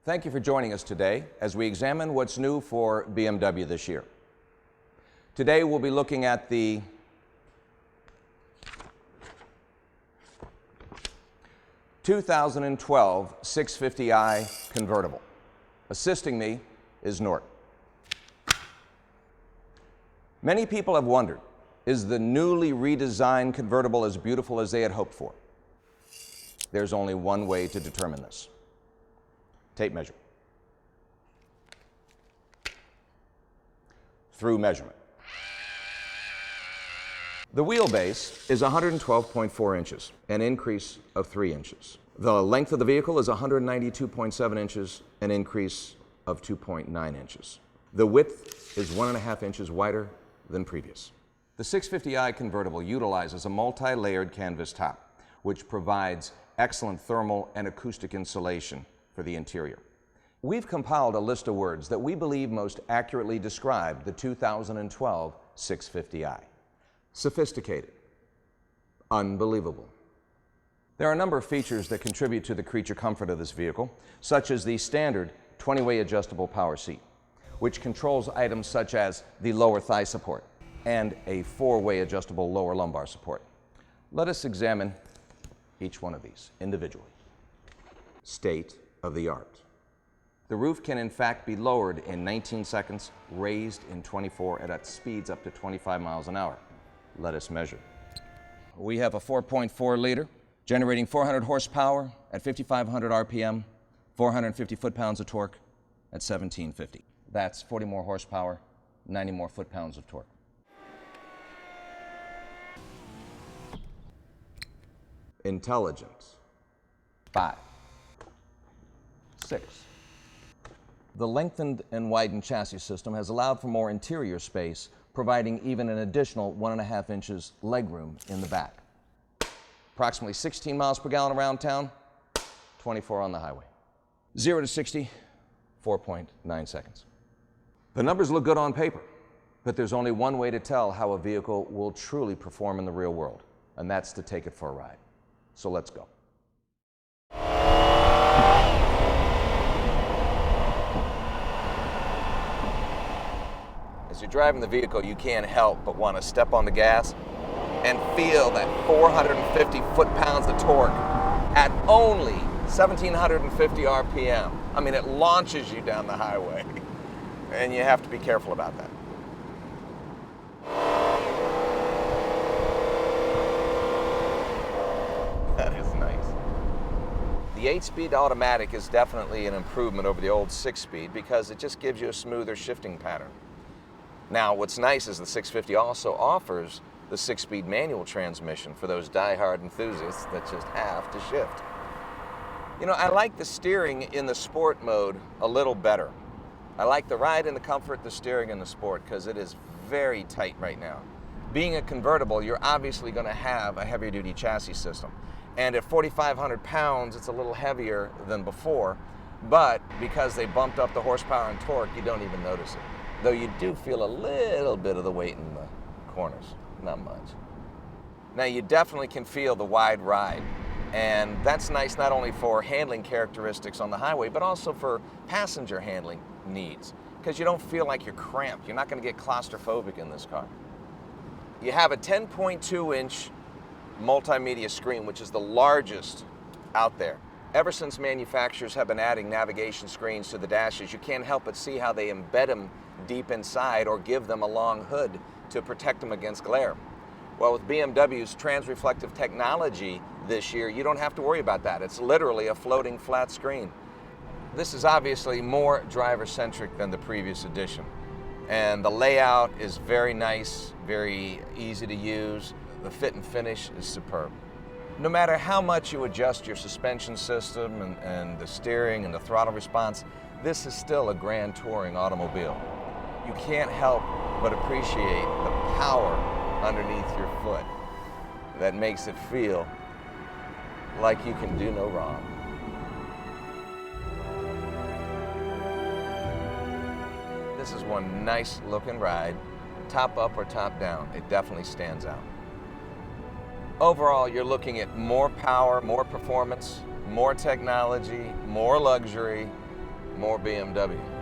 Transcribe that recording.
Thank you for joining us today as we examine what's new for BMW this year. Today we'll be looking at the (2012) 650i convertible. Assisting me is Nort. Many people have wondered, is the newly redesigned convertible as beautiful as they had hoped for? There's only one way to determine this. Tape measure. Through measurement. The wheelbase is 112.4 inches, an increase of 3 inches. The length of the vehicle is 192.7 inches, an increase of 2.9 inches. The width is 1.5 inches wider than previous. The 650i convertible utilizes a multi-layered canvas top, which provides excellent thermal and acoustic insulation for the interior. We've compiled a list of words that we believe most accurately describe the 2012 650i. Sophisticated, unbelievable. There are a number of features that contribute to the creature comfort of this vehicle, such as the standard 20-way adjustable power seat, which controls items such as the lower thigh support and a 4-way adjustable lower lumbar support. Let us examine each one of these individually. State of the art. The roof can in fact be lowered in 19 seconds, raised in 24 at speeds up to 25 miles an hour. Let us measure. We have a 4.4 liter, generating 400 horsepower at 5,500 RPM, 450 foot-pounds of torque at 1750. That's 40 more horsepower, 90 more foot-pounds of torque. Intelligence. 5. 6. The lengthened and widened chassis system has allowed for more interior space, providing even an additional 1.5 inches legroom in the back. Approximately 16 miles per gallon around town, 24 on the highway. 0 to 60, 4.9 seconds. The numbers look good on paper, but there's only one way to tell how a vehicle will truly perform in the real world, and that's to take it for a ride. So let's go. As you're driving the vehicle, you can't help but want to step on the gas and feel that 450 foot-pounds of torque at only 1,750 RPM. I mean, it launches you down the highway, and you have to be careful about that. That is nice. The 8-speed automatic is definitely an improvement over the old 6-speed because it just gives you a smoother shifting pattern. Now, what's nice is the 650 also offers the 6-speed manual transmission for those die-hard enthusiasts that just have to shift. You know, I like the steering in the sport mode a little better. I like the ride and the comfort, the steering and the sport, because it is very tight right now. Being a convertible, you're obviously going to have a heavier duty chassis system. And at 4,500 pounds, it's a little heavier than before, but because they bumped up the horsepower and torque, you don't even notice it. Though you do feel a little bit of the weight in the corners, not much. Now you definitely can feel the wide ride, and that's nice not only for handling characteristics on the highway, but also for passenger handling needs, because you don't feel like you're cramped. You're not going to get claustrophobic in this car. You have a 10.2-inch multimedia screen, which is the largest out there. Ever since manufacturers have been adding navigation screens to the dashes, you can't help but see how they embed them deep inside or give them a long hood to protect them against glare. Well, with BMW's trans-reflective technology this year, you don't have to worry about that. It's literally a floating flat screen. This is obviously more driver-centric than the previous edition. And the layout is very nice, very easy to use. The fit and finish is superb. No matter how much you adjust your suspension system and the steering and the throttle response, this is still a grand touring automobile. You can't help but appreciate the power underneath your foot that makes it feel like you can do no wrong. This is one nice looking ride, top up or top down. It definitely stands out. Overall, you're looking at more power, more performance, more technology, more luxury, More BMW.